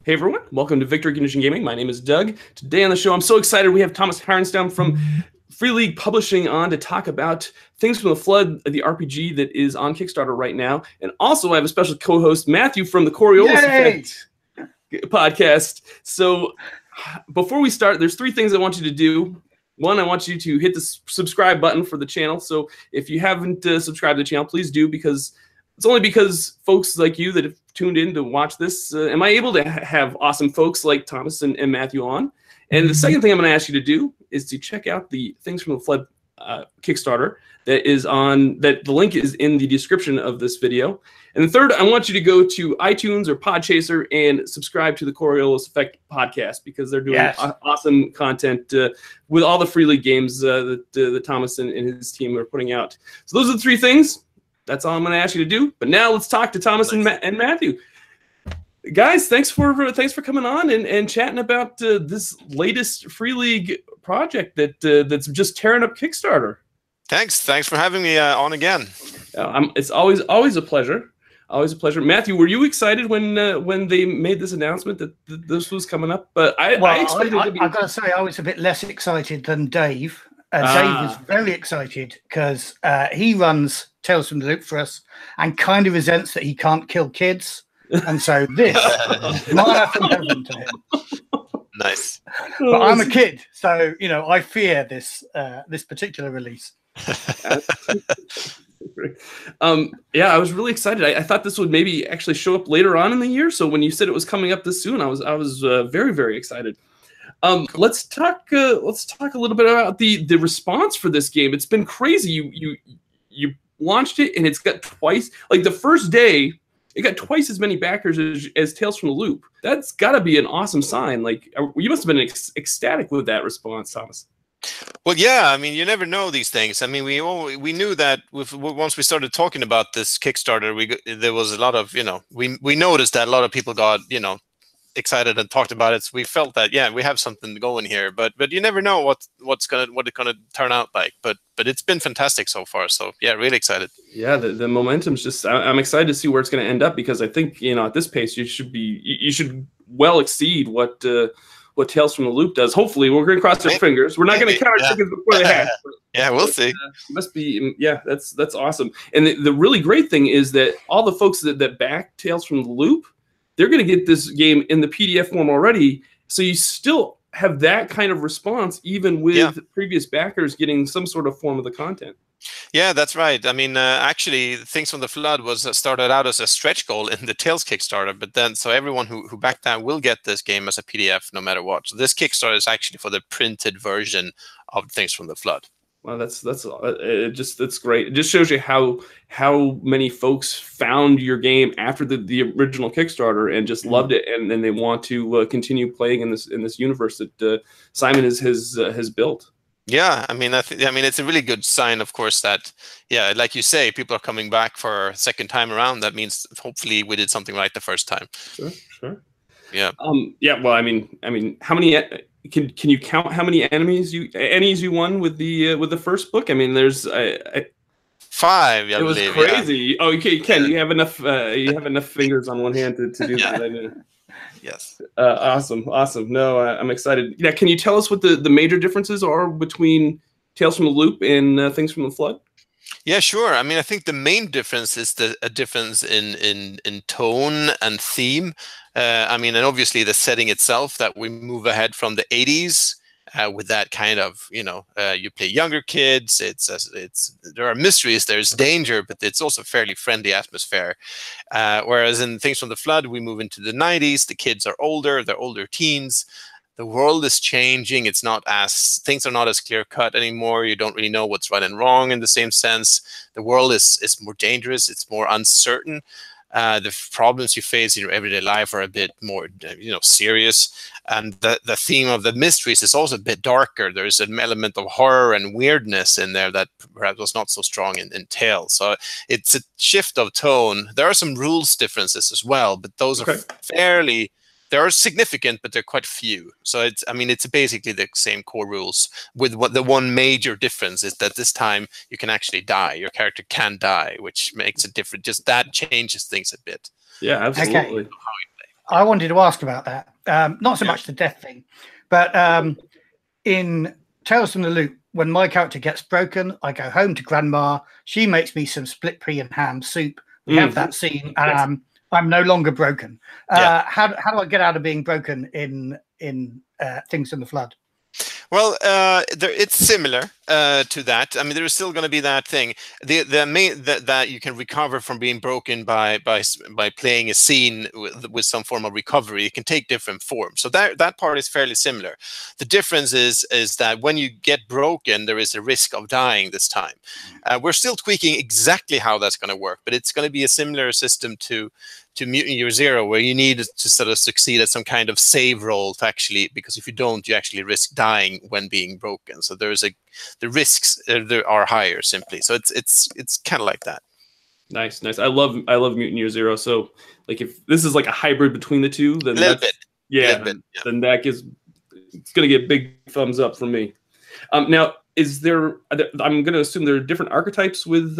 Hey everyone, welcome to Victory Condition Gaming. My name is Doug. Today on the show, I'm so excited. We have Tomas Härenstam from Fria Ligan Publishing on to talk about Things from the Flood, the RPG that is on Kickstarter right now. And also I have a special co-host, Matthew from the Coriolis Effect podcast. So before we start, there's three things I want you to do. One, I want you to hit the subscribe button for the channel. So if you haven't subscribed to the channel, please do, because it's only because folks like you that have tuned in to watch this am I able to have awesome folks like Thomas and Matthew on. And the second thing I'm going to ask you to do is to check out the Things from the Flood Kickstarter that is on, that the link is in the description of this video. And the third, I want you to go to iTunes or Podchaser and subscribe to the Coriolis Effect podcast, because they're doing awesome content with all the Fria Ligan games that Thomas and his team are putting out. So those are the three things. That's all I'm going to ask you to do. But now let's talk to Thomas and Matthew. Guys, thanks for coming on and chatting about this latest Fria Ligan project that's just tearing up Kickstarter. Thanks for having me on again. It's always a pleasure. Always a pleasure. Matthew, were you excited when they made this announcement that this was coming up? But I expected it to be. I've got to say, I was a bit less excited than Dave. Dave is very excited because he runs Tales from the Loop for us and kind of resents that he can't kill kids. And so this might from heaven to him. Nice. But I'm a kid, so, you know, I fear this particular release. Yeah, I was really excited. I thought this would maybe actually show up later on in the year. So when you said it was coming up this soon, I was very, very excited. Let's talk a little bit about the response for this game. It's been crazy. You launched it and it's got twice, like the first day, it got twice as many backers as Tales from the Loop. That's got to be an awesome sign. Like, you must have been ecstatic with that response, Thomas. Well, yeah. I mean, you never know these things. I mean, we knew that once we started talking about this Kickstarter, there was a lot of, you know, we noticed that a lot of people got, you know, excited and talked about it. So we felt that, yeah, we have something going here, but you never know what it's gonna turn out like. But it's been fantastic so far. So yeah, really excited. Yeah, the momentum's just. I'm excited to see where it's going to end up, because I think, you know, at this pace you should well exceed what Tales from the Loop does. Hopefully, we're going to cross our fingers. We're not going to count our chickens before they hatch. Yeah, we'll see. Must be. Yeah, that's awesome. And the really great thing is that all the folks that back Tales from the Loop, they're going to get this game in the PDF form already. So you still have that kind of response, even with previous backers getting some sort of form of the content. Yeah, that's right. I mean, actually, Things from the Flood was started out as a stretch goal in the Tales Kickstarter, but then so everyone who backed that will get this game as a PDF no matter what. So this Kickstarter is actually for the printed version of Things from the Flood. Well, that's great. It just shows you how many folks found your game after the original Kickstarter and just loved it, and they want to continue playing in this universe that Simon has built. Yeah, I mean, it's a really good sign, of course, that, yeah, like you say, people are coming back for a second time around. That means hopefully we did something right the first time. Sure. Yeah. Yeah. Well, I mean, how many? Can you count how many enemies you won with the first book? I mean, there's 5. It was crazy. Yeah. Oh, okay, Ken, you have enough. You have enough fingers on one hand to do that. I know. Yes. Awesome. No, I'm excited. Yeah. Can you tell us what the major differences are between Tales from the Loop and Things from the Flood? Yeah, sure. I mean, I think the main difference is a difference in tone and theme. I mean, and obviously the setting itself, that we move ahead from the 80s with that kind of, you know, you play younger kids. There are mysteries, there's danger, but it's also fairly friendly atmosphere. Whereas in Things from the Flood, we move into the 90s. The kids are older, they're older teens. The world is changing. Things are not as clear cut anymore. You don't really know what's right and wrong in the same sense. The world is more dangerous. It's more uncertain. The problems you face in your everyday life are a bit more, you know, serious. And the theme of the mysteries is also a bit darker. There's an element of horror and weirdness in there that perhaps was not so strong in Tales. So it's a shift of tone. There are some rules differences as well, but those are fairly. They are significant, but they're quite few. So it's basically the same core rules. With the one major difference is that this time you can actually die. Your character can die, which makes it different. Just that changes things a bit. Yeah, absolutely. Okay. I wanted to ask about that. Not so much the death thing, but in Tales from the Loop, when my character gets broken, I go home to Grandma. She makes me some split pea and ham soup. We have that scene. I'm no longer broken. How do I get out of being broken in Things in the Flood? Well, it's similar to that. I mean, there is still going to be that thing. The main that you can recover from being broken by playing a scene with some form of recovery. It can take different forms. So that part is fairly similar. The difference is that when you get broken, there is a risk of dying this time. We're still tweaking exactly how that's going to work, but it's going to be a similar system to Mutant Year Zero, where you need to sort of succeed at some kind of save roll to actually, because if you don't, you actually risk dying when being broken. So the risks there are higher simply. So it's kind of like that. Nice. I love Mutant Year Zero. So like if this is like a hybrid between the two, then then that gives, it's gonna get big thumbs up from me. Now is there? I'm gonna assume there are different archetypes with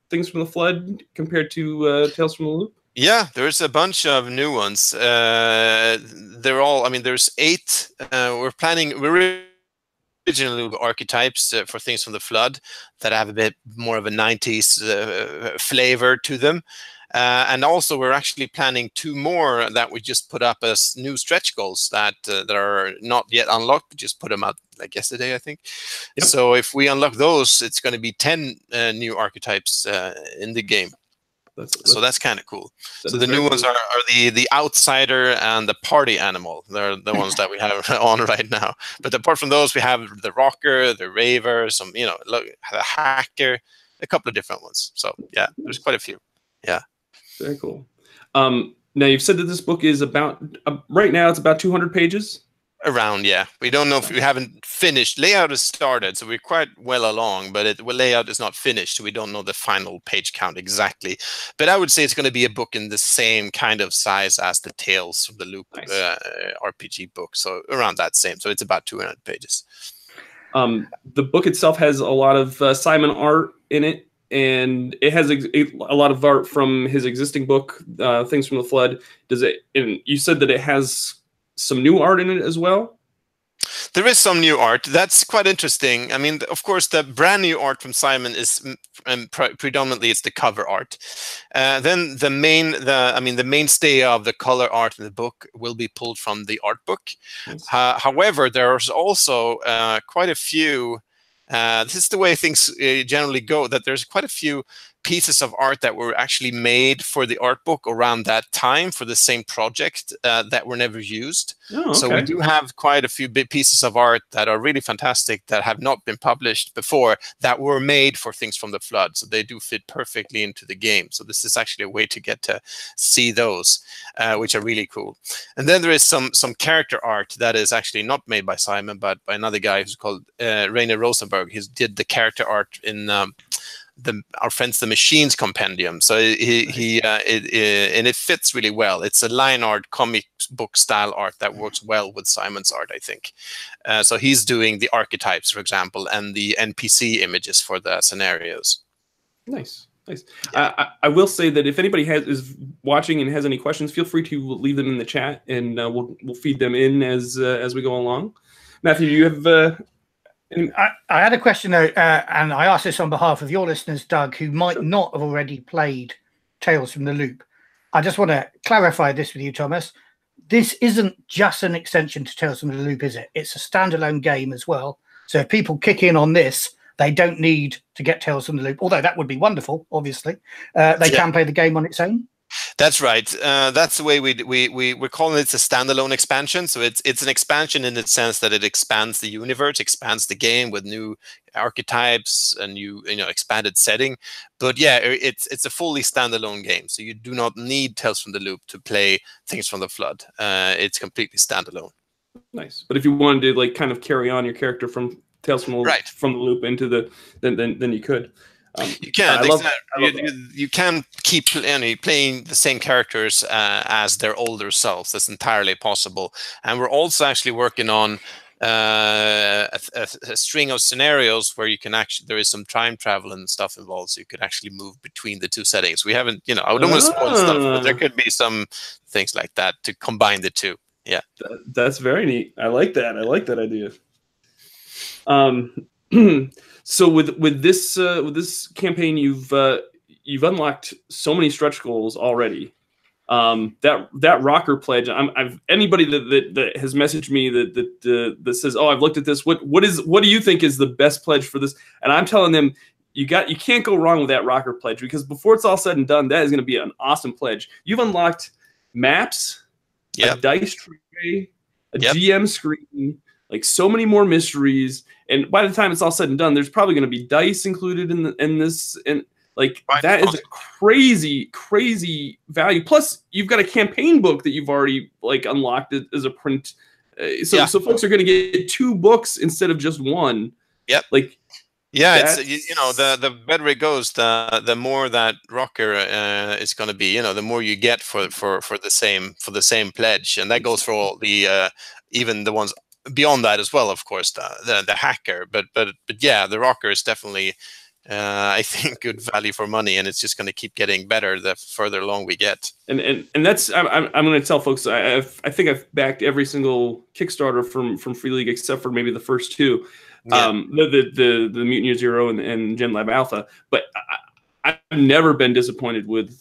Things from the Flood compared to Tales from the Loop. Yeah, there's a bunch of new ones. They're all, I mean, there's 8. We're originally archetypes for Things from the Flood that have a bit more of a 90s flavor to them. And also we're actually planning 2 more that we just put up as new stretch goals that are not yet unlocked. We just put them out like yesterday, I think. Yep. So if we unlock those, it's going to be 10 new archetypes in the game. So that's kind of cool. So the new ones are the outsider and the party animal. They're the ones that we have on right now. But apart from those, we have the rocker, the raver, the hacker, a couple of different ones. So yeah, there's quite a few. Yeah. Very cool. Now you've said that this book is about right now it's about 200 pages. Around, yeah. We don't know if we haven't finished. Layout has started, so we're quite well along, but layout is not finished, so we don't know the final page count exactly. But I would say it's going to be a book in the same kind of size as the Tales from the Loop RPG book, so around that same. So it's about 200 pages. The book itself has a lot of Simon art in it, and it has a lot of art from his existing book, Things from the Flood. And you said that it has some new art in it as well? There is some new art. That's quite interesting. I mean, of course, the brand new art from Simon is predominantly it's the cover art. Then the mainstay of the color art in the book will be pulled from the art book. Yes. However, there's also quite a few. This is the way things generally go. That there's quite a few pieces of art that were actually made for the art book around that time for the same project that were never used. Oh, okay. So we do have quite a few big pieces of art that are really fantastic that have not been published before that were made for Things from the Flood. So they do fit perfectly into the game. So this is actually a way to get to see those, which are really cool. And then there is some character art that is actually not made by Simon, but by another guy who's called Rainer Rosenberg. He did the character art in our Friends the Machines compendium. So and it fits really well. It's a line art comic book style art that works well with Simon's art, I think. So he's doing the archetypes, for example, and the NPC images for the scenarios. Nice. Yeah. I will say that if anybody is watching and has any questions, feel free to leave them in the chat, and we'll feed them in as we go along. Matthew, do you have? I had a question though, and I asked this on behalf of your listeners, Doug, who might not have already played Tales from the Loop. I just want to clarify this with you, Thomas. This isn't just an extension to Tales from the Loop, is it? It's a standalone game as well. So if people kick in on this, they don't need to get Tales from the Loop, although that would be wonderful, obviously. They can play the game on its own. That's right. That's the way we're calling it a standalone expansion. So it's an expansion in the sense that it expands the universe, expands the game with new archetypes, a new expanded setting. But yeah, it's a fully standalone game. So you do not need Tales from the Loop to play Things from the Flood. It's completely standalone. Nice. But if you wanted to kind of carry on your character from Tales from the Loop into then you could. You can. You can keep playing the same characters as their older selves. That's entirely possible. And we're also actually working on a string of scenarios where you can actually, there is some time travel and stuff involved, so you could actually move between the two settings. We haven't, you know, I don't want to spoil stuff, but there could be some things like that to combine the two. Yeah, that's very neat. I like that. I like that idea. So with this campaign, you've unlocked so many stretch goals already. That rocker pledge. Anybody that has messaged me that says, "Oh, I've looked at this. What do you think is the best pledge for this?" And I'm telling them, you can't go wrong with that rocker pledge, because before it's all said and done, that is going to be an awesome pledge. You've unlocked maps, a dice tray, a GM screen, like so many more mysteries. And by the time it's all said and done, there's probably going to be dice included in this. And like that is a crazy value. Plus, you've got a campaign book that you've already like unlocked as a print. So folks are going to get 2 books instead of just 1. Yep. Like, yeah, it's, you know, the better it goes, the more that rocker is going to be. You know, the more you get for the same pledge, and that goes for all the even the ones beyond that as well, of course, the hacker. But yeah, the rocker is definitely, I think, good value for money, and it's just going to keep getting better the further along we get. And that's I'm going to tell folks, I think I've backed every single Kickstarter from Free League except for maybe the first 2, the Mutineer Zero and Gen Lab Alpha. But I've never been disappointed with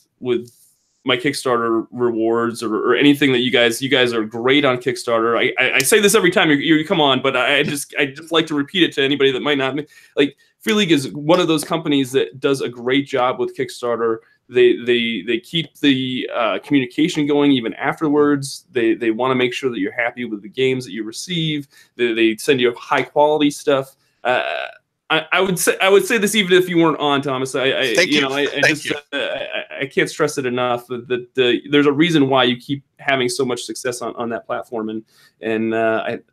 my Kickstarter rewards or anything that you guys are great on Kickstarter. I say this every time you come on, but I just like to repeat it to anybody that might not. Like, Free League is one of those companies that does a great job with Kickstarter. They keep the communication going even afterwards. They want to make sure that you're happy with the games that you receive. They send you high quality stuff. I would say this even if you weren't on, Thomas. I can't stress it enough that there's a reason why you keep having so much success on that platform, and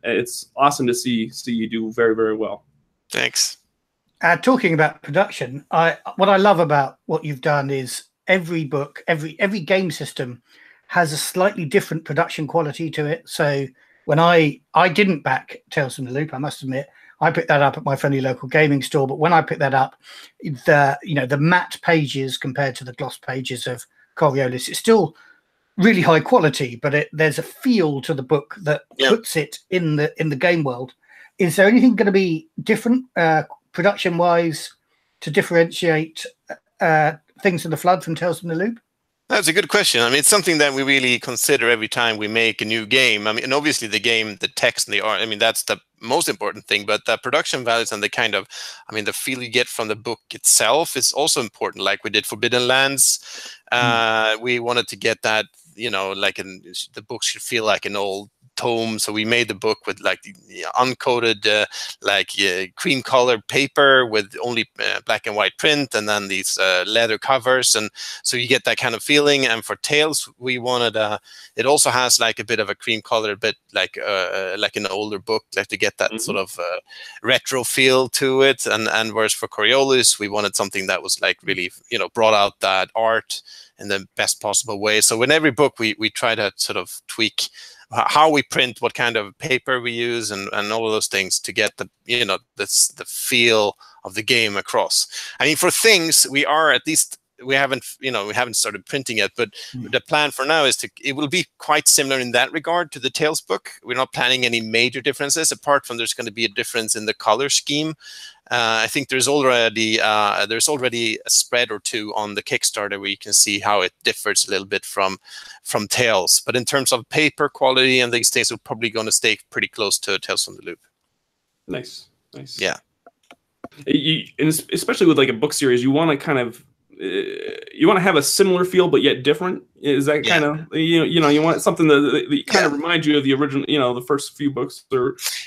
it's awesome to see you do very, very well. Thanks. Talking about production, what I love about what you've done is every book, every game system has a slightly different production quality to it. So when I didn't back Tales from the Loop, I must admit, I picked that up at my friendly local gaming store. But when I picked that up, the matte pages compared to the gloss pages of Coriolis, it's still really high quality, but there's a feel to the book that puts it in the game world. Is there anything going to be different production-wise to differentiate Things in the Flood from Tales from the Loop? That's a good question. I mean, it's something that we really consider every time we make a new game. I mean, and obviously the game, the text and the art, I mean, that's the most important thing, but the production values and the kind of, I mean, the feel you get from the book itself is also important. Like we did Forbidden Lands. We wanted to get that, you know, like the book should feel like an old tome, so we made the book with like uncoated cream colored paper with only black and white print, and then these leather covers, and so you get that kind of feeling. And for Tales, we wanted it also has like a bit of a cream color, bit like an older book, like to get that sort of retro feel to it. And whereas for Coriolis, we wanted something that was like really, you know, brought out that art in the best possible way. So in every book, we try to sort of tweak how we print, what kind of paper we use, and all of those things to get the, you know, the feel of the game across. I mean, for Things, we are at least, we haven't started printing it, but the plan for now is it will be quite similar in that regard to the Tales book. We're not planning any major differences, apart from there's going to be a difference in the color scheme. I think there's already a spread or 2 on the Kickstarter where you can see how it differs a little bit from Tales. But in terms of paper quality and these things, we're probably going to stay pretty close to Tales from the Loop. Nice. Yeah. And especially with like a book series, you want to kind of have a similar feel but yet different. Is that kind of you want something that kind of reminds you of the original, you know, the first few books?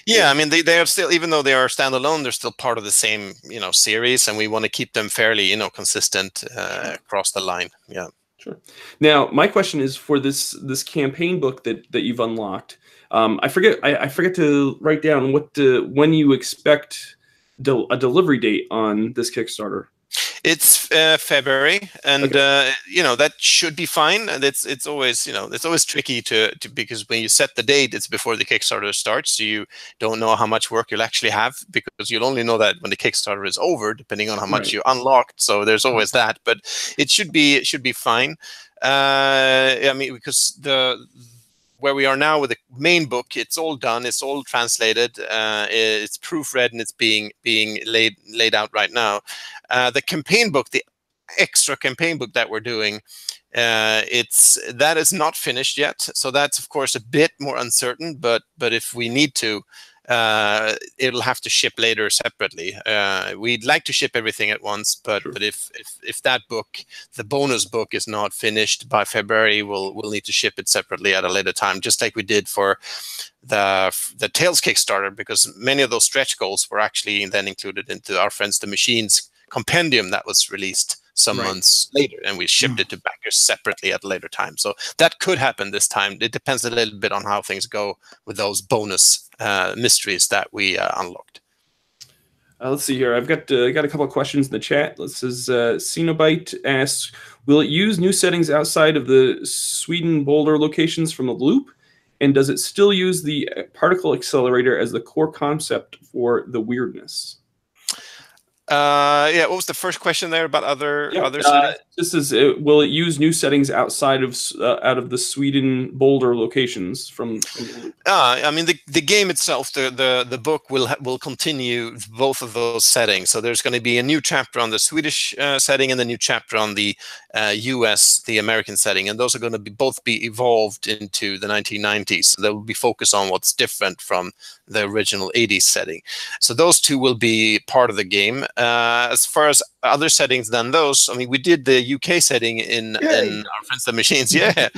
Yeah, I mean they are still, even though they are standalone, they're still part of the same, you know, series, and we want to keep them fairly, you know, consistent across the line. Yeah, sure. Now my question is for this campaign book that you've unlocked. I forget to write down when you expect a delivery date on this Kickstarter. It's February, and that should be fine. And it's always it's always tricky to because when you set the date, it's before the Kickstarter starts, so you don't know how much work you'll actually have, because you'll only know that when the Kickstarter is over, depending on how much you unlocked. So there's always that, but it should be fine. I mean, because where we are now with the main book, it's all done, it's all translated, it's proofread, and it's being laid out right now. The campaign book, the extra campaign book that we're doing, that is not finished yet. So that's of course a bit more uncertain. But if we need to, it'll have to ship later separately. We'd like to ship everything at once, but if that book, the bonus book, is not finished by February, we'll need to ship it separately at a later time, just like we did for the Tales Kickstarter, because many of those stretch goals were actually then included into our Friends the Machines compendium that was released some months later, and we shipped it to backers separately at a later time. So that could happen this time. It depends a little bit on how things go with those bonus mysteries that we unlocked. Let's see here. I've got a couple of questions in the chat. This is Cenobite asks, will it use new settings outside of the Sweden Boulder locations from the loop? And does it still use the particle accelerator as the core concept for the weirdness? What was the first question there about other settings? This is will it use new settings outside of out of the Sweden Boulder locations from I mean, the game itself, the book will continue both of those settings. So there's going to be a new chapter on the Swedish setting and a new chapter on the US, the American setting, and those are going to both be evolved into the 1990s. So they will be focused on what's different from the original 80s setting. So those two will be part of the game. As far as other settings than those, I mean, we did the UK setting in our Friends the Machines. Yeah,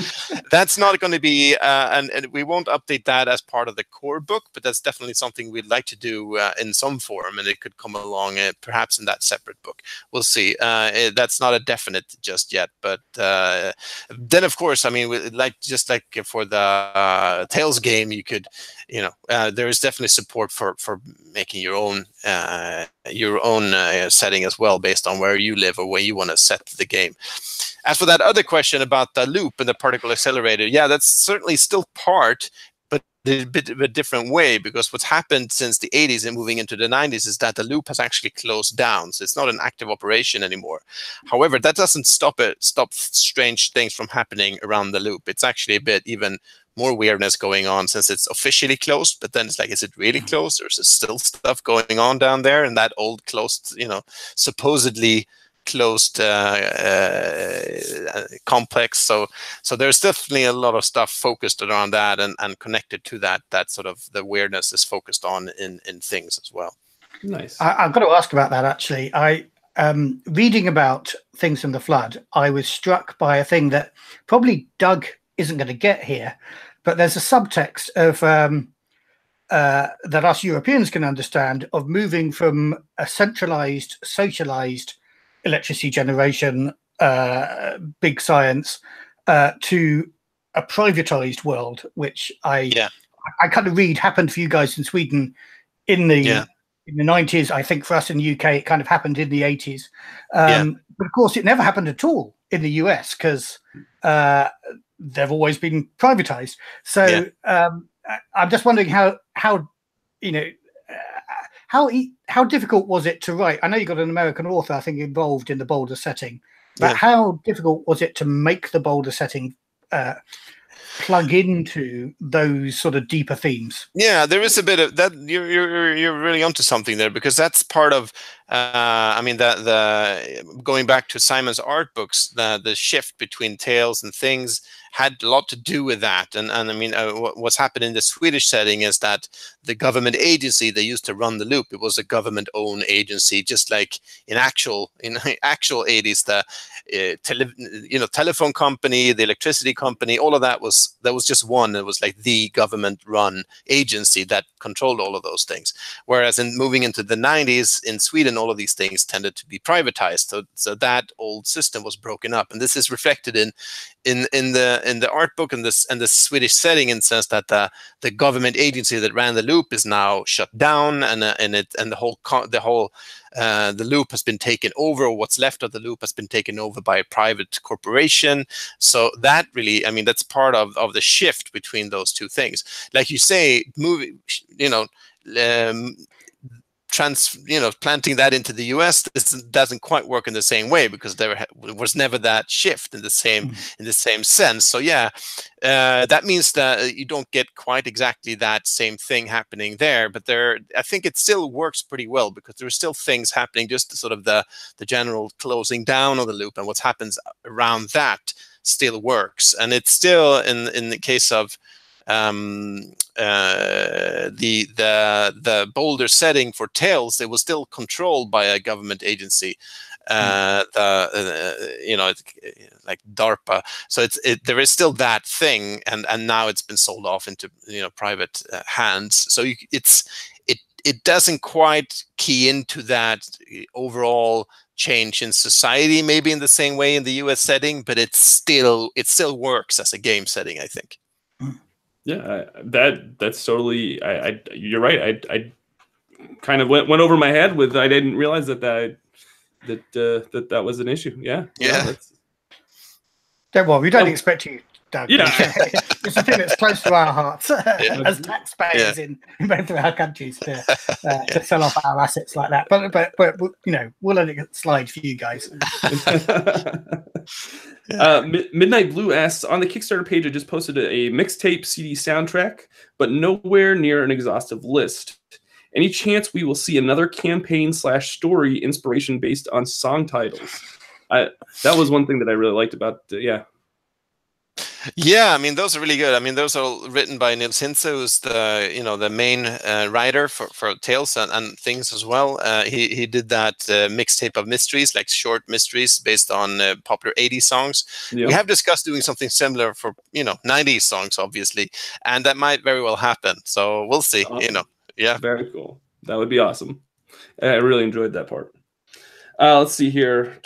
that's not going to be, and we won't update that as part of the core book, but that's definitely something we'd like to do in some form, and it could come along perhaps in that separate book. We'll see. That's not a definite just yet, but then of course, I mean, just like for the Tales game, you could, there is definitely support for making your own setting as well, based on where you live or where you want to set the game. As for that other question about the loop and the particle accelerator, yeah, that's certainly still part, but in a bit of a different way, because what's happened since the 80s and moving into the 90s is that the loop has actually closed down. So it's not an active operation anymore. However, that doesn't stop strange things from happening around the loop. It's actually a bit even more weirdness going on since it's officially closed, but then it's like, is it really closed, or is there still stuff going on down there in that old closed, supposedly closed complex? So there's definitely a lot of stuff focused around that and connected to that sort of the weirdness is focused on in things as well. Nice. I've got to ask about that, actually. Reading about Things from the Flood, I was struck by a thing that probably Doug isn't going to get here, but there's a subtext of that us Europeans can understand, of moving from a centralized, socialized electricity generation, big science, to a privatized world, which I kind of read happened for you guys in Sweden in the 90s. I think for us in the UK, it kind of happened in the 80s. But of course, it never happened at all in the US, because they've always been privatized. So I'm just wondering how difficult was it to write? I know you got an American author, I think, involved in the Boulder setting, but how difficult was it to make the Boulder setting plug into those sort of deeper themes? Yeah, there is a bit of that. You're really onto something there, because that's part of. I mean, the going back to Simon's art books, the shift between Tales and Things had a lot to do with that. And I mean, what's happened in the Swedish setting is that the government agency they used to run the loop, it was a government-owned agency, just like in actual 80s, the telephone company, the electricity company, all of that was just one. It was like the government-run agency that controlled all of those things. Whereas in moving into the 90s in Sweden, all of these things tended to be privatized. So that old system was broken up, and this is reflected in the art book and the Swedish setting, in the sense that the government agency that ran the loop is now shut down, and the whole the loop has been taken over, or what's left of the loop has been taken over by a private corporation. So that really, I mean, that's part of the shift between those two things. Like you say, planting that into the US doesn't quite work in the same way, because there was never that shift in the same sense. So yeah, that means that you don't get quite exactly that same thing happening there. But I think it still works pretty well, because there are still things happening. Just sort of the general closing down of the loop and what happens around that still works. And it's still in the case of the boulder setting for Tales, it was still controlled by a government agency, like DARPA. So there is still that thing, and now it's been sold off into private hands. So it doesn't quite key into that overall change in society, maybe in the same way in the US setting, but it still works as a game setting, I think. Yeah, that's totally. You're right. I kind of went over my head with. I didn't realize that was an issue. Yeah. Don't worry, we don't expect you, Doug. Yeah, it's a thing that's close to our hearts as taxpayers in both of our countries to sell off our assets like that. But we'll let it slide for you guys. Midnight Blue asks, on the Kickstarter page, I just posted a mixtape CD soundtrack, but nowhere near an exhaustive list. Any chance we will see another campaign/story inspiration based on song titles? That was one thing that I really liked about Yeah, I mean, those are really good. I mean, those are written by Nils Hintze, who's the main writer for Tales and things as well. He did that mixtape of mysteries, like short mysteries based on popular 80s songs. Yep. We have discussed doing something similar for 90s songs, obviously, and that might very well happen. So we'll see. Awesome. Yeah, very cool. That would be awesome. I really enjoyed that part. Let's see here.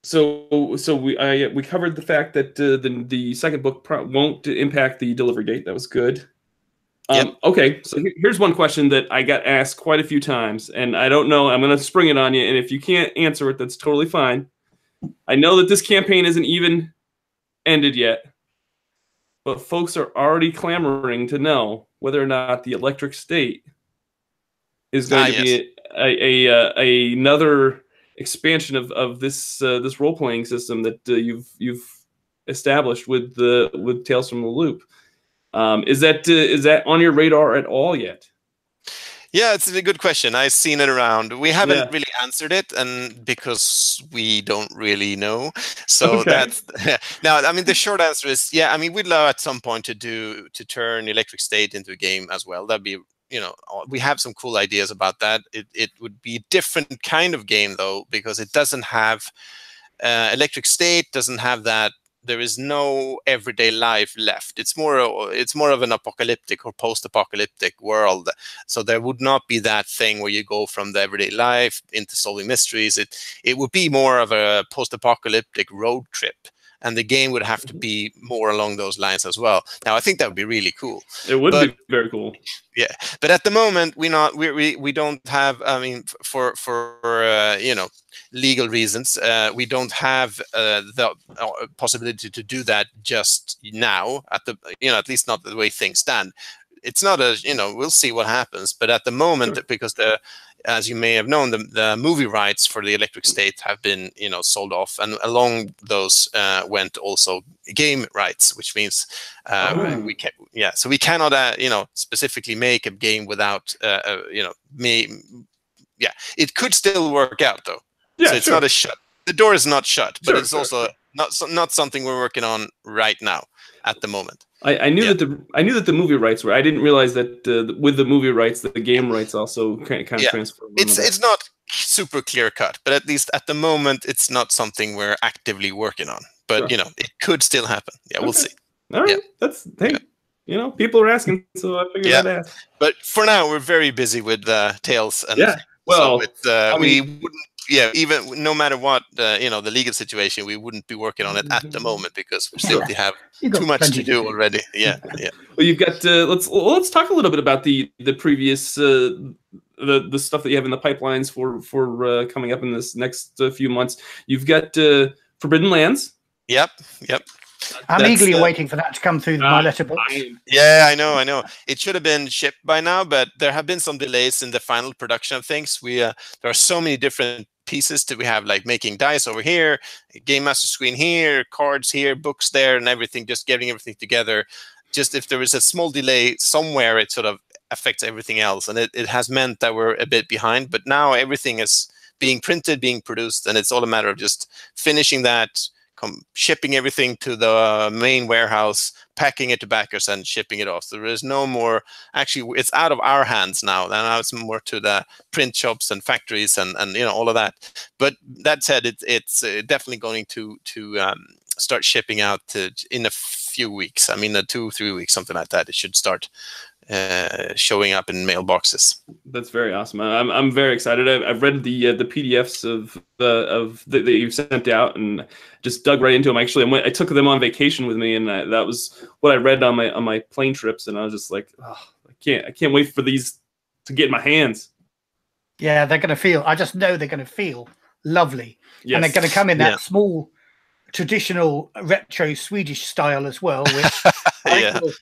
So we covered the fact that the second book won't impact the delivery date. That was good. Yep. Okay, so here's one question that I got asked quite a few times, and I don't know. I'm going to spring it on you, and if you can't answer it, that's totally fine. I know that this campaign isn't even ended yet, but folks are already clamoring to know whether or not the Electric State is going to be another expansion of this role-playing system that you've established with Tales from the Loop. Is that on your radar at all yet? Yeah, it's a good question. I've seen it around. We haven't really answered it, and because we don't really know. So that's now. I mean, the short answer is I mean, we'd love at some point to turn Electric State into a game as well. That'd be we have some cool ideas about that. It would be a different kind of game though, because it doesn't have Electric State doesn't have that. There is no everyday life left. It's more of an apocalyptic or post-apocalyptic world. So there would not be that thing where you go from the everyday life into solving mysteries. It would be more of a post-apocalyptic road trip. And the game would have to be more along those lines as well. Now, I think that would be really cool. It would be very cool. Yeah, but at the moment, we don't have. I mean, for legal reasons, we don't have the possibility to do that just now. At least not the way things stand. It's not we'll see what happens. But at the moment, because as you may have known, the movie rights for the Electric State have been sold off, and along those went also game rights, which means we can so we cannot specifically make a game without it could still work out though. So it's not a shut. The door is not shut, but it's also not something we're working on right now at the moment. I knew that the movie rights were. I didn't realize that with the movie rights, that the game rights also kind of transfer. It's not super clear cut, but at least at the moment, it's not something we're actively working on. But it could still happen. Yeah, we'll see. All right, that's people are asking, so I figured I'd ask. But for now, we're very busy with Tales, and well, we wouldn't. Yeah, even no matter what the legal situation, we wouldn't be working on it at the moment because we simply have too much to do already. Yeah. Well, you've got let's talk a little bit about the previous the stuff that you have in the pipelines for coming up in this next few months. You've got Forbidden Lands. Yep. I'm eagerly waiting for that to come through my letterbox. Yeah, I know. It should have been shipped by now, but there have been some delays in the final production of things. There are so many different pieces that we have, like making dice over here, game master screen here, cards here, books there, and everything. Just getting everything together. Just if there is a small delay somewhere, it sort of affects everything else, and it has meant that we're a bit behind. But now everything is being printed, being produced, and it's all a matter of just finishing that. Shipping everything to the main warehouse, packing it to backers, and shipping it off. So there is no more. Actually, it's out of our hands now. Now it's more to the print shops and factories and all of that. But that said, it's definitely going to start shipping out in a few weeks. I mean, 2-3 weeks, something like that. It should start showing up in mailboxes. That's very awesome. I'm very excited. I've read the PDFs of that you've sent out and just dug right into them. Actually, I took them on vacation with me, and that was what I read on my plane trips. And I was just like, oh, I can't wait for these to get in my hands. Yeah, they're going to feel. I just know they're going to feel lovely, yes. And they're going to come in that small, traditional retro Swedish style as well, which will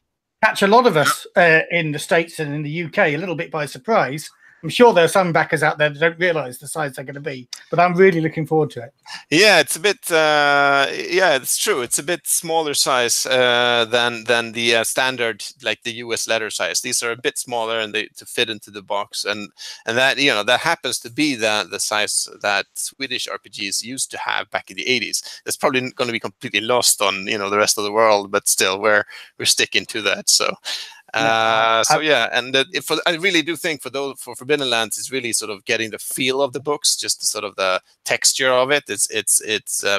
catch a lot of us in the States and in the UK a little bit by surprise. I'm sure there are some backers out there that don't realise the size they're going to be, but I'm really looking forward to it. Yeah, it's a bit. It's true. It's a bit smaller size than the standard, like the US letter size. These are a bit smaller and to fit into the box, and that that happens to be the size that Swedish RPGs used to have back in the 80s. That's probably going to be completely lost on the rest of the world, but still we're sticking to that. So. And I really do think for Forbidden Lands, it's really sort of getting the feel of the books, just sort of the texture of it. It's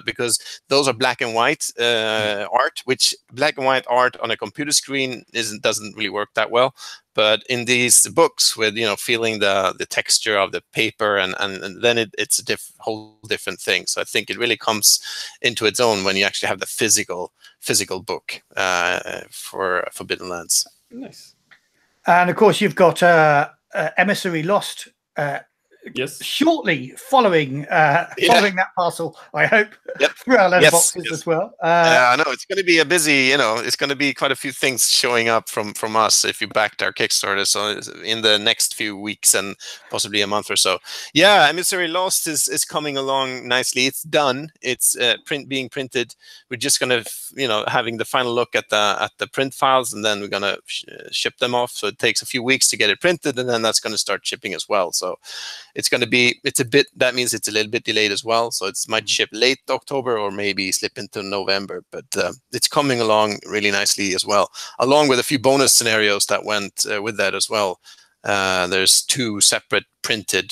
because those are black and white art, which black and white art on a computer screen doesn't really work that well. But in these books, with feeling the texture of the paper, and then it's a whole different thing. So I think it really comes into its own when you actually have the physical book for Forbidden Lands. Nice. And of course, you've got Emissary Lost. Yes. Shortly following that parcel, I hope, through our letterboxes as well. I know it's going to be a busy. It's going to be quite a few things showing up from us if you backed our Kickstarter. So in the next few weeks and possibly a month or so. Yeah, Emissary Lost is coming along nicely. It's done. It's being printed. We're just going to having the final look at the print files, and then we're going to ship them off. So it takes a few weeks to get it printed, and then that's going to start shipping as well. So that means it's a little bit delayed as well. So it might ship late October or maybe slip into November, but it's coming along really nicely as well, along with a few bonus scenarios that went with that as well. There's 2 separate printed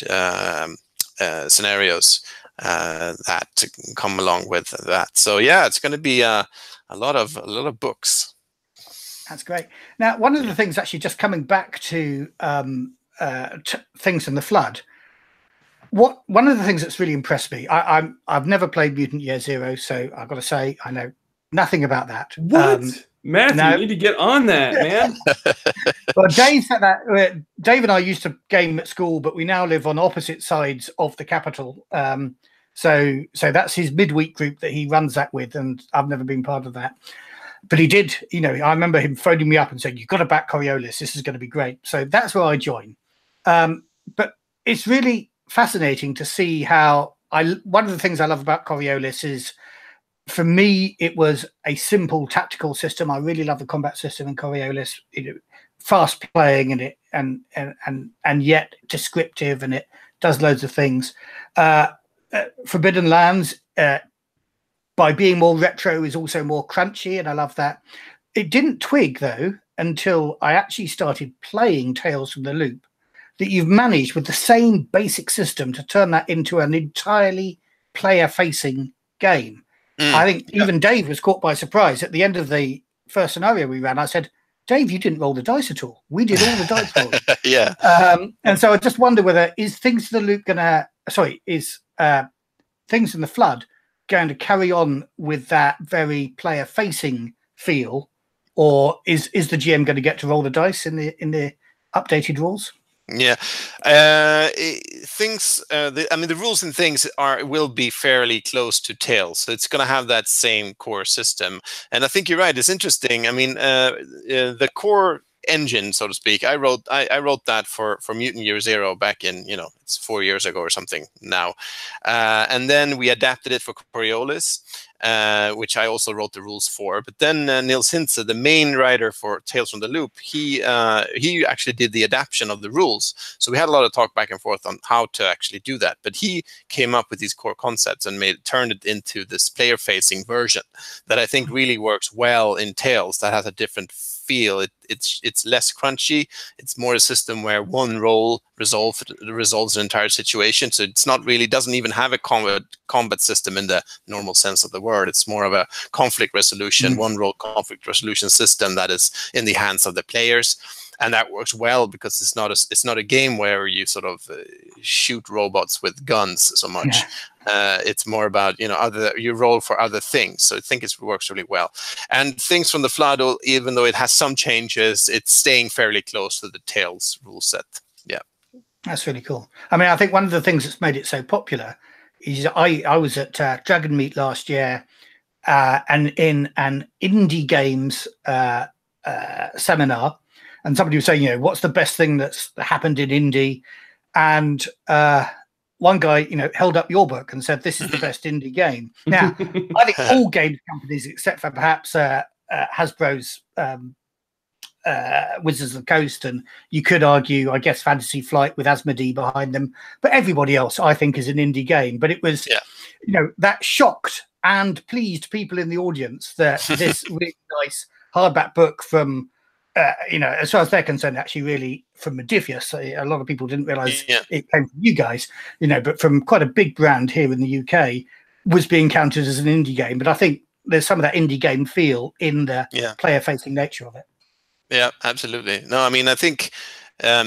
scenarios that come along with that. So yeah, it's going to be a lot of books. That's great. Now, one of the things actually just coming back to things in the Flood. One of the things that's really impressed me, I've never played Mutant Year Zero, so I've got to say I know nothing about that. What? Matthew, you need to get on that, man. Well, Dave said that. Dave and I used to game at school, but we now live on opposite sides of the capital. So that's his midweek group that he runs that with, and I've never been part of that. But he did, I remember him phoning me up and saying, "You've got to back Coriolis. This is going to be great." So that's where I join. But it's really fascinating to see how one of the things I love about Coriolis is, for me, it was a simple tactical system. I really love the combat system in Coriolis. Fast playing in it, and yet descriptive, and it does loads of things. Forbidden Lands, by being more retro, is also more crunchy, and I love that. It didn't twig though until I actually started playing Tales from the Loop, that you've managed with the same basic system to turn that into an entirely player-facing game. I think even Dave was caught by surprise at the end of the first scenario we ran. I said, "Dave, you didn't roll the dice at all. We did all the dice rolling." Yeah. And so I just wonder whether Things in the Flood going to carry on with that very player-facing feel, or is the GM going to get to roll the dice in the updated rules? Yeah, things. I mean, the rules and things will be fairly close to Tales, so it's going to have that same core system. And I think you're right. It's interesting. I mean, the core engine, so to speak. I wrote that for Mutant Year Zero back in, it's 4 years ago or something now, and then we adapted it for Coriolis. Which I also wrote the rules for. But then Nils Hintze, the main writer for Tales from the Loop, he actually did the adaptation of the rules. So we had a lot of talk back and forth on how to actually do that. But he came up with these core concepts and turned it into this player-facing version that I think really works well in Tales. That has a different feel. It's less crunchy. It's more a system where one roll resolves an entire situation. So it's not really, doesn't even have a combat system in the normal sense of the word. It's more of a conflict resolution, one roll conflict resolution system that is in the hands of the players. And that works well because it's not a game where you sort of shoot robots with guns so much. It's more about you roll for other things. So I think it works really well. And Things from the Flood, even though it has some changes, it's staying fairly close to the Tales rule set. Yeah, that's really cool. I mean, I think one of the things that's made it so popular is I was at Dragon Meet last year, and in an indie games seminar. And somebody was saying, what's the best thing that's happened in indie? And one guy, held up your book and said, this is the best indie game. Now, I think all game companies, except for perhaps Hasbro's Wizards of the Coast, and you could argue, I guess, Fantasy Flight with Asmodee behind them. But everybody else, I think, is an indie game. But it was, that shocked and pleased people in the audience that this really nice hardback book from... as far as they're concerned, actually, really from Modifius. A lot of people didn't realize it came from you guys, but from quite a big brand here in the UK, was being counted as an indie game. But I think there's some of that indie game feel in the player-facing nature of it. Yeah, absolutely. No, I mean, I think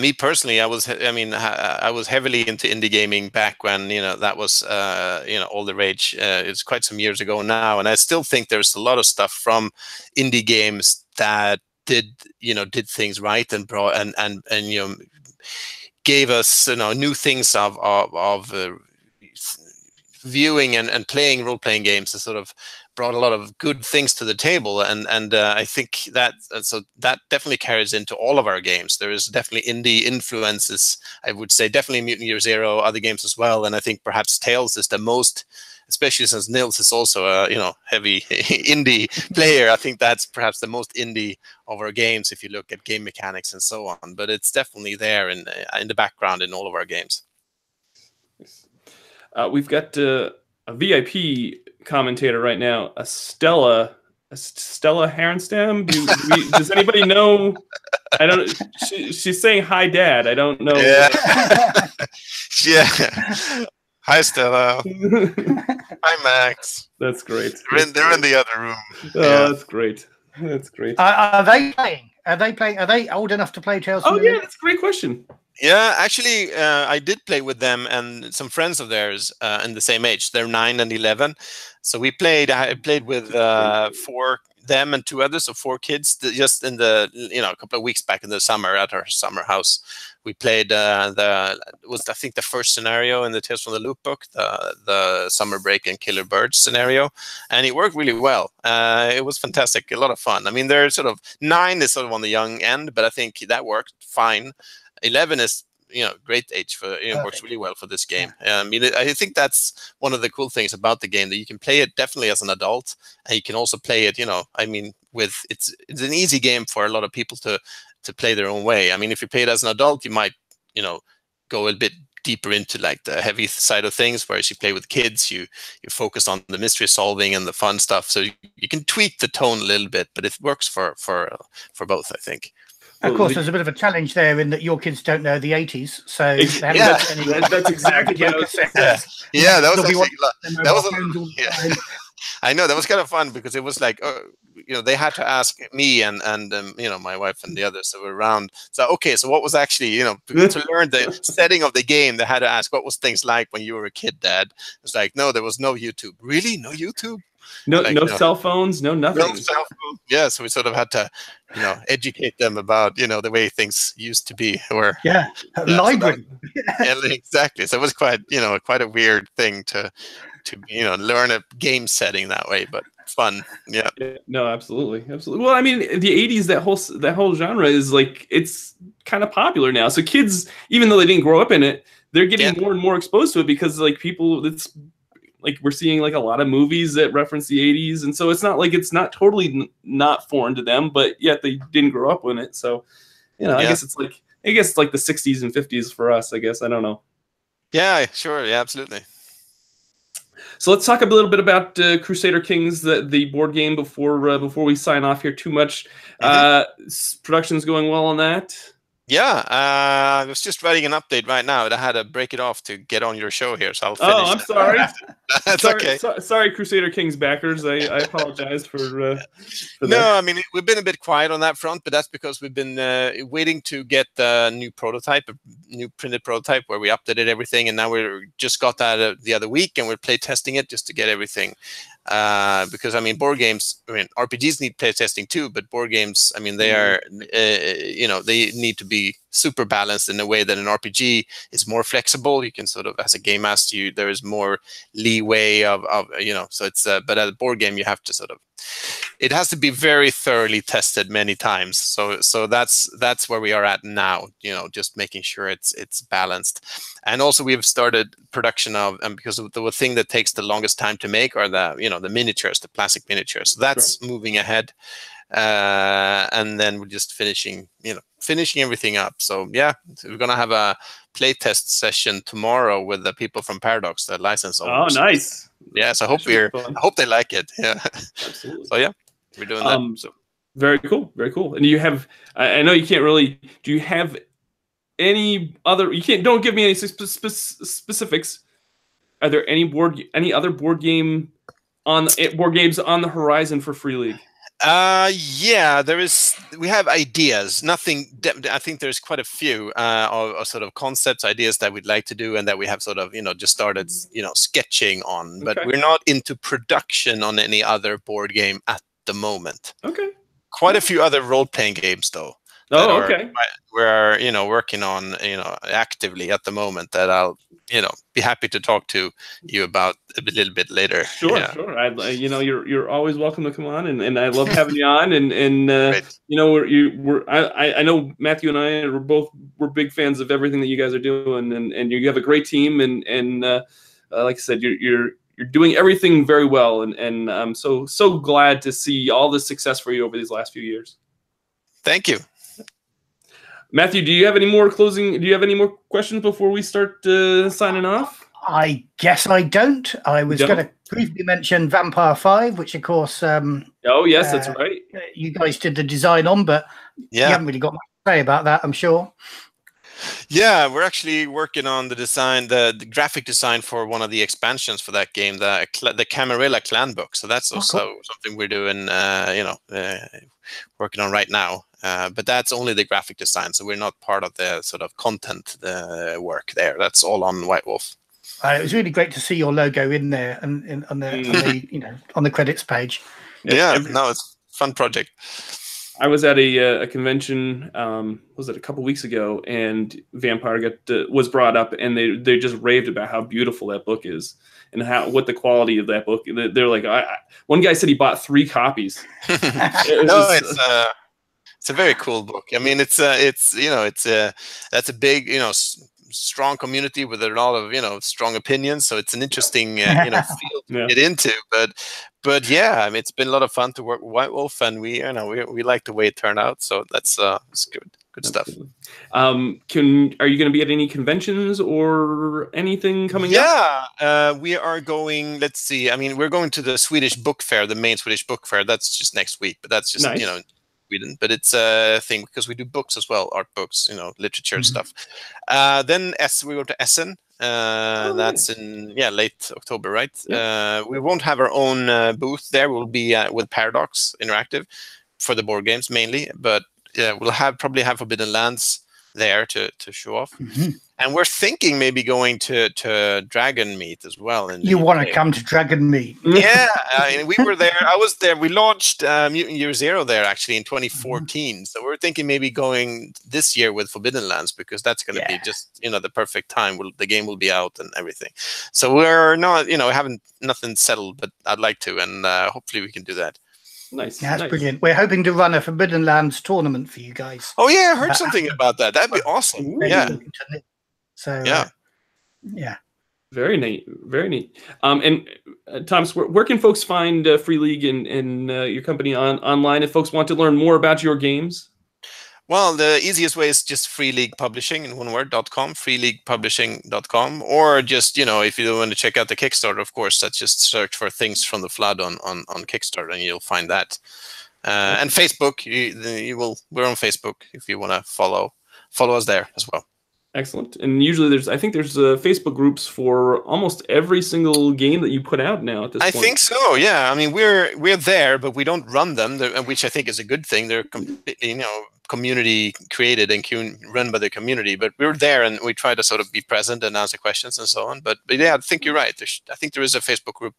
me personally, I was heavily into indie gaming back when that was all the rage. It's quite some years ago now, and I still think there's a lot of stuff from indie games that did things right and brought and gave us new things of viewing and playing role-playing games that sort of brought a lot of good things to the table, and I think that definitely carries into all of our games. There is definitely indie influences. I would say definitely Mutant Year Zero, other games as well, and I think perhaps Tales is the most, especially since Nils is also a heavy indie player. I think that's perhaps the most indie of our games if you look at game mechanics and so on. But it's definitely there in the background in all of our games. We've got a VIP commentator right now, Stella Härenstam. Does anybody know? I don't. She's saying hi, Dad. I don't know. Yeah. Hi, Stella. Hi, Max. That's great. They're in the other room. Oh, that's great. That's great. Are they playing? Are they old enough to play Tales from the Loop? That's a great question. Yeah, actually, I did play with them and some friends of theirs in the same age. They're 9 and 11. So we played. I played with them and 2 others, so 4 kids. Just in the a couple of weeks back in the summer at our summer house, we played I think the first scenario in the Tales from the Loop book, the summer break and Killer Birds scenario, and it worked really well. It was fantastic, a lot of fun. I mean, they're sort of 9 is sort of on the young end, but I think that worked fine. 11 is great age for works really well for this game. I mean, I think that's one of the cool things about the game, that you can play it definitely as an adult, and you can also play it I mean, with it's an easy game for a lot of people to play their own way. I mean, if you play it as an adult, you might go a bit deeper into like the heavy side of things, whereas you play with kids, you focus on the mystery solving and the fun stuff, so you can tweak the tone a little bit, but it works for both, I think. Of course, there's a bit of a challenge there in that your kids don't know the 80s, so that's exactly what I was saying. Yeah, that was actually, I know that was kind of fun because it was like, they had to ask me and my wife and the others that were around. So okay, so what was actually to learn the setting of the game, they had to ask what was things like when you were a kid, Dad. It's like, no, there was no YouTube. Really, no YouTube? No, like, no cell phones, no nothing. no cell phone. Yeah, so we sort of had to, educate them about, the way things used to be. Or library. Exactly. So it was quite a weird thing to learn a game setting that way, but fun. Yeah. No, absolutely. Well, I mean, the 80s, that whole genre is like, it's kind of popular now. So kids, even though they didn't grow up in it, they're getting more and more exposed to it because like people, it's like we're seeing like a lot of movies that reference the 80s, and so it's not like it's not totally not foreign to them, but yet they didn't grow up in it. So, I guess it's like the 60s and 50s for us, I guess. I don't know. Yeah, sure. Yeah, absolutely. So let's talk a little bit about Crusader Kings, the board game, before we sign off here too much. Production's going well on that? Yeah, I was just writing an update right now, and I had to break it off to get on your show here, so I'll finish. Oh, I'm sorry. That's okay. Sorry, Crusader Kings backers. I apologize for that. No, I mean, we've been a bit quiet on that front, but that's because we've been waiting to get the new printed prototype where we updated everything, and now we just got that the other week, and we're play testing it just to get everything. Because I mean, board games, RPGs need play testing too, but board games, I mean, they are, they need to be super balanced in a way that an RPG is more flexible. You can sort of, as a game master, there is more leeway of so it's, but as a board game, you have to sort of, it has to be very thoroughly tested many times. So that's where we are at now, just making sure it's balanced. And also we've started production of, and because the thing that takes the longest time to make are the miniatures, the plastic miniatures. So that's moving ahead. And then we're just finishing everything up. So yeah, we're gonna have a playtest session tomorrow with the people from Paradox, the license owners. Oh, nice. Yeah, so I hope they like it. Yeah. Absolutely. So yeah, we're doing that. So very cool, very cool. And you have, I know you can't really. Do you have any other? Don't give me any specifics. Are there any other board games on the horizon for Free League? Yeah, we have ideas. Nothing. I think there's quite a few of sort of concepts, ideas that we'd like to do, and that we have sort of just started sketching on. But we're not into production on any other board game at the moment. Okay. Quite a few other role-playing games though. Oh, okay. We're working on actively at the moment that I'll be happy to talk to you about a little bit later. Sure, yeah. Sure. You're always welcome to come on, and I love having you on. And I know Matthew and I we're big fans of everything that you guys are doing, and you have a great team, and like I said, you're doing everything very well, and I'm so glad to see all the success for you over these last few years. Thank you. Matthew, do you have any more questions before we start signing off? I guess I don't. I was going to briefly mention Vampire 5, which of course... oh, yes, that's right. You guys did the design on, but you haven't really got much to say about that, I'm sure. Yeah, we're actually working on the design, the graphic design for one of the expansions for that game, the Camarilla clan book. So that's also something we're doing, working on right now. But that's only the graphic design, so we're not part of the sort of content work there. That's all on White Wolf. It was really great to see your logo in there and on the credits page. Yeah, no, it's a fun project. I was at a convention, was it a couple weeks ago, and Vampire was brought up, and they just raved about how beautiful that book is and what the quality of that book. They're like, one guy said he bought 3 copies. It's a very cool book. I mean, that's a big, strong community with a lot of, strong opinions. So it's an interesting, field to get into. But yeah, I mean, it's been a lot of fun to work with White Wolf, and we like the way it turned out. So that's it's good stuff. Are you going to be at any conventions or anything coming up? Yeah, we are going. Let's see. I mean, we're going to the Swedish Book Fair, the main Swedish Book Fair. That's just next week, but that's just nice. Sweden, but it's a thing because we do books as well, art books, literature and stuff. Then we go to Essen. That's in late October, right? Yeah. We won't have our own booth there. We'll be with Paradox Interactive for the board games mainly, but we'll probably have Forbidden Lands there to show off. And we're thinking maybe going to Dragon Meet as well. You want to come to Dragon Meet? Yeah, we were there. I was there. We launched Mutant Year Zero there actually in 2014. So we're thinking maybe going this year with Forbidden Lands, because that's going to be just the perfect time. The game will be out and everything. So we're not haven't nothing settled, but I'd like to, and hopefully we can do that. Nice. Yeah, that's brilliant. We're hoping to run a Forbidden Lands tournament for you guys. Oh yeah, I heard something about that. That'd be awesome. Yeah. So yeah. Very neat. Very neat. And Thomas, where can folks find Free League and your company online if folks want to learn more about your games? Well, the easiest way is just Free League Publishing in one word.com, freeleaguepublishing.com, or just, if you want to check out the Kickstarter, of course, that's just search for Things from the Flood on Kickstarter and you'll find that. And Facebook, we're on Facebook if you want to follow us there as well. Excellent. And usually I think there's Facebook groups for almost every single game that you put out now at this point. I think so, yeah. I mean, we're there, but we don't run them, which I think is a good thing. They're completely, community created and run by the community, but we're there and we try to sort of be present and answer questions and so on. But yeah, I think you're right. I think there is a Facebook group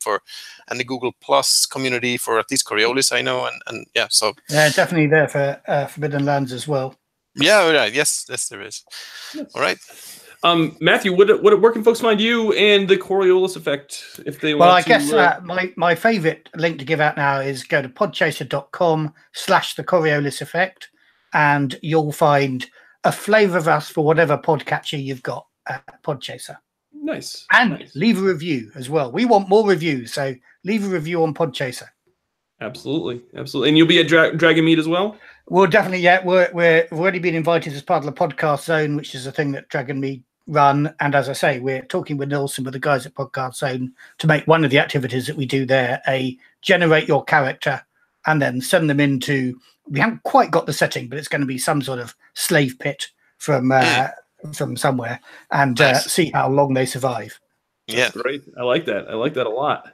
and the Google Plus community for at least Coriolis, I know, and yeah, so yeah, definitely there for Forbidden Lands as well. Yeah, right. Yes, there is. Yes. All right. Matthew, where can folks find you and the Coriolis Effect if they want to? Well, I guess my favorite link to give out now is go to podchaser.com/the Coriolis Effect, and you'll find a flavor of us for whatever podcatcher you've got at Podchaser. Nice. And leave a review as well. We want more reviews, so leave a review on Podchaser. Absolutely. And you'll be at Dragon Meet as well? Well, definitely, yeah. We've already been invited as part of the Podcast Zone, which is a thing that Dragon Meet run. And as I say, we're talking with Nilsson, with the guys at Podcast Zone, to make one of the activities that we do there a generate your character and then send them into, we haven't quite got the setting, but it's going to be some sort of slave pit from somewhere, and see how long they survive. Yeah, that's great. I like that a lot.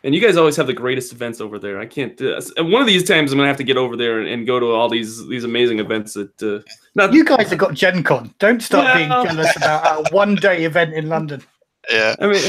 And you guys always have the greatest events over there. I can't. One of these times, I'm gonna have to get over there and go to all these amazing events. That you guys have got Gen Con. Don't start being jealous about our one-day event in London. Yeah, I mean,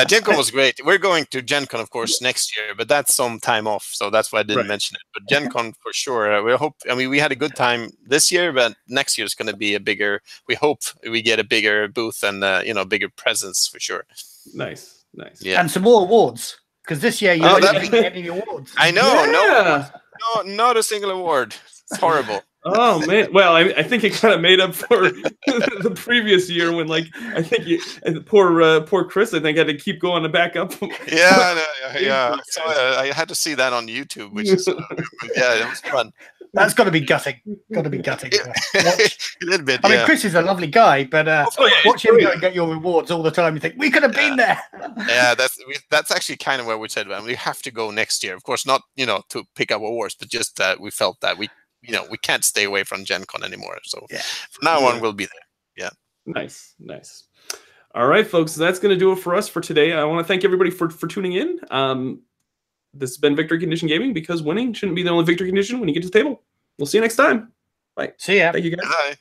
Gen Con was great. We're going to Gen Con, of course, next year, but that's some time off, so that's why I didn't mention it. But Gen Con for sure. We had a good time this year, but next year is going to be a bigger. We hope we get a bigger booth and bigger presence for sure. Nice. Yeah, and some more awards. Because this year you didn't get any awards. I know, no, not a single award. It's horrible. Oh man! Well, I think it kind of made up for the previous year when, I think poor Chris, I think, had to keep going to back up. Yeah. So I had to see that on YouTube, which is it was fun. That's got to be gutting. Got to be gutting. A little bit. I mean, Chris is a lovely guy, but watch him go and get your rewards all the time. You think we could have been there. Yeah, that's actually kind of where we said, we have to go next year. Of course, not to pick up awards, but just that we felt that we can't stay away from Gen Con anymore. So from now on, we'll be there. Yeah. Nice. All right, folks, that's going to do it for us for today. I want to thank everybody for tuning in. This has been Victory Condition Gaming, because winning shouldn't be the only victory condition when you get to the table. We'll see you next time. Bye. See ya. Thank you, guys. Bye.